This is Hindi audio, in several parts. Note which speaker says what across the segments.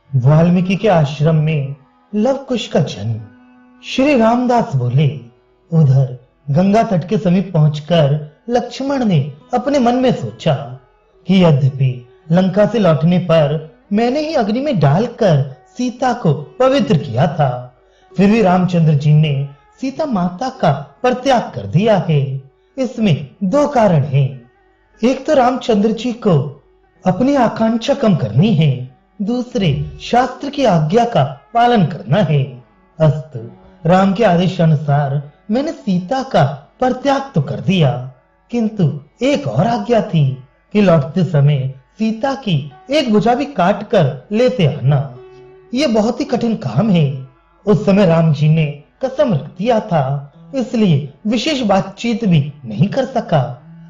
Speaker 1: वाल्मीकि के आश्रम में लव कुश का जन्म। श्री रामदास बोले। उधर गंगा तट के समीप पहुंचकर लक्ष्मण ने अपने मन में सोचा कि यद्यपि लंका से लौटने पर मैंने ही अग्नि में डालकर सीता को पवित्र किया था, फिर भी रामचंद्र जी ने सीता माता का परित्याग कर दिया है। इसमें दो कारण हैं। एक तो रामचंद्र जी को अपनी आकांक्षा कम करनी है, दूसरे शास्त्र की आज्ञा का पालन करना है। अस्तु, राम के आदेश अनुसार मैंने सीता का परित्याग तो कर दिया, किंतु एक और आज्ञा थी कि लौटते समय सीता की एक भुजा भी काट कर लेते आना। यह बहुत ही कठिन काम है। उस समय राम जी ने कसम रख दिया था, इसलिए विशेष बातचीत भी नहीं कर सका।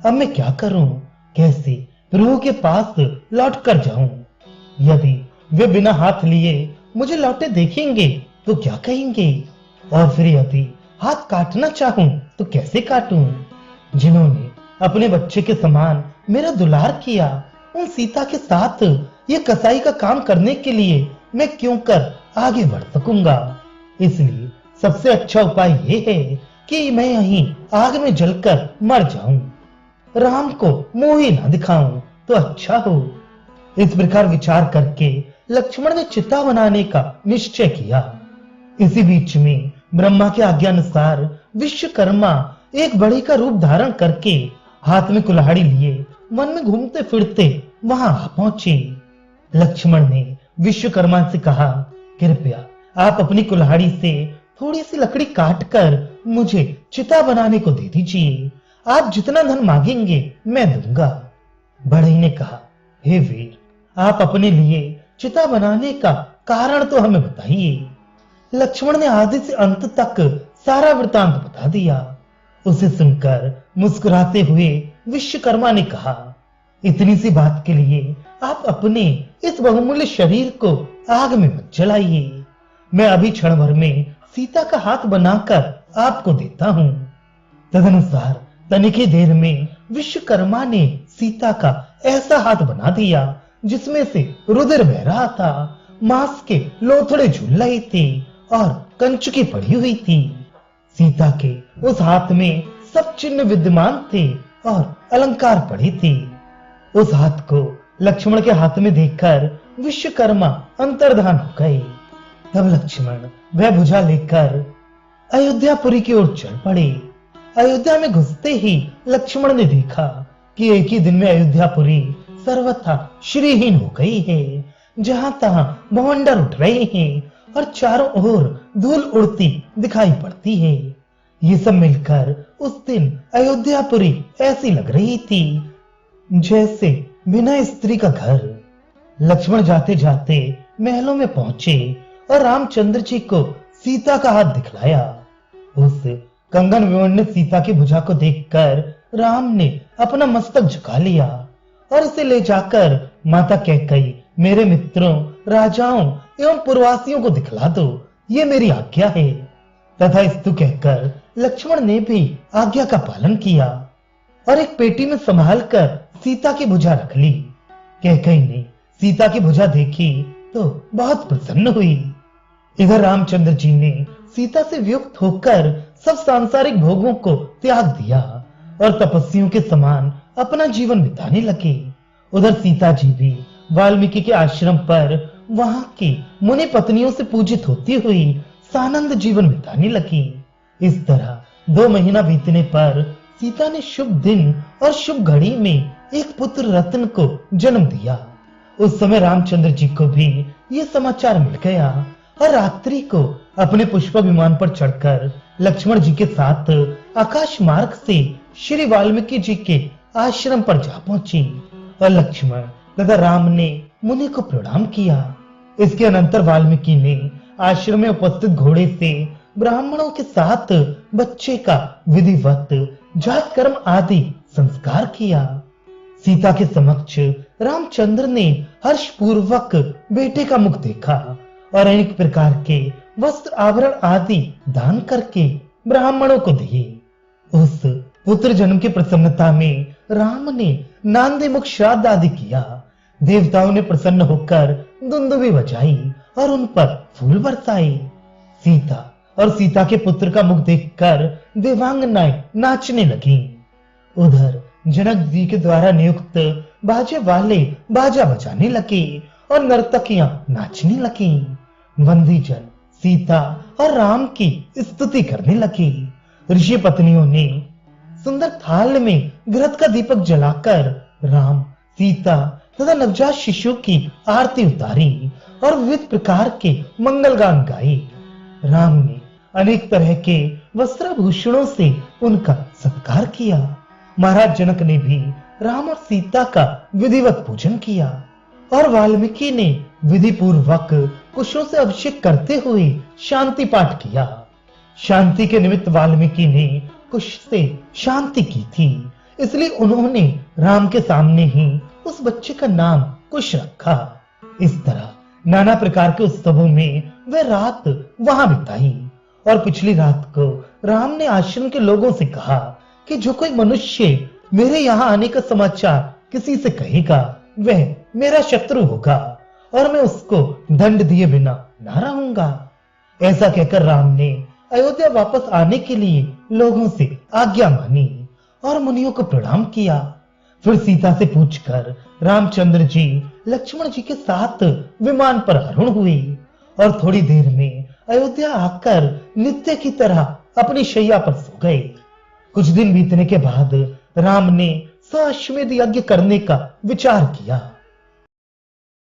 Speaker 1: अब मैं क्या करूं? कैसे प्रभु के पास लौट कर जाऊं? यदि वे बिना हाथ लिए मुझे लौटे देखेंगे तो क्या कहेंगे? और फिर यदि हाथ काटना चाहूं तो कैसे काटूं? जिन्होंने अपने बच्चे के समान मेरा दुलार किया, उन सीता के साथ ये कसाई का काम करने के लिए मैं क्यों कर आगे बढ़ सकूंगा? इसलिए सबसे अच्छा उपाय ये है कि मैं यहीं आग में जलकर मर जाऊं। राम को मुंह ही ना दिखाऊं तो अच्छा हो। इस प्रकार विचार करके लक्ष्मण ने चिता बनाने का निश्चय किया। इसी बीच में ब्रह्मा के आज्ञानुसार विश्वकर्मा एक बड़े का रूप धारण करके हाथ में कुल्हाड़ी लिए वन में घूमते फिरते वहां आ पहुंचे। लक्ष्मण ने विश्वकर्मा से कहा, कृपया आप अपनी कुल्हाड़ी से थोड़ी सी लकड़ी काटकर मुझे चिता बनाने को दे दीजिए। आप जितना धन मांगेंगे मैं दूंगा। बढ़ई ने कहा, हे वीर, आप अपने लिए चिता बनाने का कारण तो हमें बताइए। लक्ष्मण ने आदि से अंत तक सारा वृतांत बता दिया। उसे सुनकर मुस्कुराते हुए विश्वकर्मा ने कहा, इतनी सी बात के लिए आप अपने इस बहुमूल्य शरीर को आग में मत जलाइए। मैं अभी क्षण भर में सीता का हाथ बनाकर आपको देता हूं। तदनुसार तनिक ही देर में विश्वकर्मा ने सीता का ऐसा हाथ बना दिया जिसमें से रुधिर बह रहा था, मांस के लोथड़े झूल रहे थे और कंचुकी पड़ी हुई थी। सीता के उस हाथ में सब चिन्ह विद्यमान थे और अलंकार पड़े थे। उस हाथ को लक्ष्मण के हाथ में देखकर विश्वकर्मा अंतर्धान हो गए। तब लक्ष्मण वह भुजा लेकर अयोध्यापुरी की ओर चल पड़े। अयोध्या में घुसते ही लक्ष्मण ने देखा कि एक ही दिन में अयोध्यापुरी सर्वथा श्रीहीन हो गई है। जहां तहां भवंडर उठ रहे हैं और चारों ओर धूल उड़ती दिखाई पड़ती है। ये सब मिलकर उस दिन अयोध्यापुरी ऐसी लग रही थी जैसे बिना स्त्री का घर। लक्ष्मण जाते जाते महलों में पहुंचे और रामचंद्र जी को सीता का हाथ दिखलाया। उस कंगन विवर्ण सीता की भुजा को देखकर राम ने अपना मस्तक झुका लिया और इसे ले जाकर माता कैकेयी, मेरे मित्रों, राजाओं एवं पूर्ववासियों को दिखला दो, ये मेरी आज्ञा है। तथा स्तु कहकर लक्ष्मण ने भी आज्ञा का पालन किया और एक पेटी में संभाल कर सीता की भुजा रख ली। कैकेयी ने सीता की भुजा देखी तो बहुत प्रसन्न हुई। इधर रामचंद्र जी ने सीता से वियुक्त होकर सब सांसारिक भोगों को त्याग दिया और तपस्वियों के समान अपना जीवन बिताने लगे। उधर सीता जी भी वाल्मीकि के आश्रम पर वहां की मुनि पत्नियों से पूजित होती हुई सानंद जीवन बिताने लगी। इस तरह 2 महीना बीतने पर सीता ने शुभ दिन और शुभ घड़ी में एक पुत्र रत्न को जन्म दिया। उस समय रामचंद्र जी को भी ये समाचार मिल गया और रात्रि को अपने पुष्प विमान पर चढ़कर लक्ष्मण जी के साथ आकाश मार्ग से श्री वाल्मीकि जी के आश्रम पर जा पहुंची और लक्ष्मण तथा राम ने मुनि को प्रणाम किया। इसके अनंतर वाल्मीकि ने आश्रम में उपस्थित घोड़े से ब्राह्मणों के साथ बच्चे का विधिवत जात कर्म आदि संस्कार किया। सीता के समक्ष रामचंद्र ने हर्ष पूर्वक बेटे का मुख देखा और अनेक प्रकार के वस्त्र आभरण आदि दान करके ब्राह्मणों को दिए। उस पुत्र जन्म की प्रसन्नता में राम ने नांदी मुख श्राद्ध आदि किया। देवताओं ने प्रसन्न होकर दुंदुभी बजाई और उन पर फूल बरसाए। सीता और सीता के पुत्र का मुख देखकर देवांगनाएं नाचने लगीं। उधर जनक जी के द्वारा नियुक्त बाजे वाले बाजा बजाने लगे और नर्तकियां नाचने लगीं। बंदीजन सीता और राम की स्तुति करने लगे। ऋषि पत्नियों ने सुंदर थाल में घृत का दीपक जलाकर राम, सीता तथा नवजात शिशु की आरती उतारी और विविध प्रकार के मंगल गान गाए। राम ने अनेक तरह के वस्त्राभूषणों से उनका सत्कार किया। महाराज जनक ने भी राम और सीता का विधिवत पूजन किया और वाल्मीकि ने विधि पूर्वक कुशों से अभिषेक करते हुए शांति पाठ किया। शांति के निमित्त वाल्मीकि ने कुश से शांति की थी, इसलिए उन्होंने राम के सामने ही उस बच्चे का नाम कुश रखा। इस तरह नाना प्रकार के उत्सवों में वह रात वहां बिताई और पिछली रात को राम ने आश्रम के लोगों से कहा कि जो कोई मनुष्य मेरे यहाँ आने का समाचार किसी से कहेगा वह मेरा शत्रु होगा और मैं उसको दंड दिए बिना न रहूंगा। ऐसा कहकर राम ने अयोध्या वापस आने के लिए लोगों से आज्ञा मानी और मुनियों को प्रणाम किया। फिर सीता से पूछकर रामचंद्र जी लक्ष्मण जी के साथ विमान पर आरूढ़ हुए और थोड़ी देर में अयोध्या आकर नित्य की तरह अपनी शैया पर सो गए। कुछ दिन बीतने के बाद राम ने 100 अश्वमेध यज्ञ करने का विचार किया।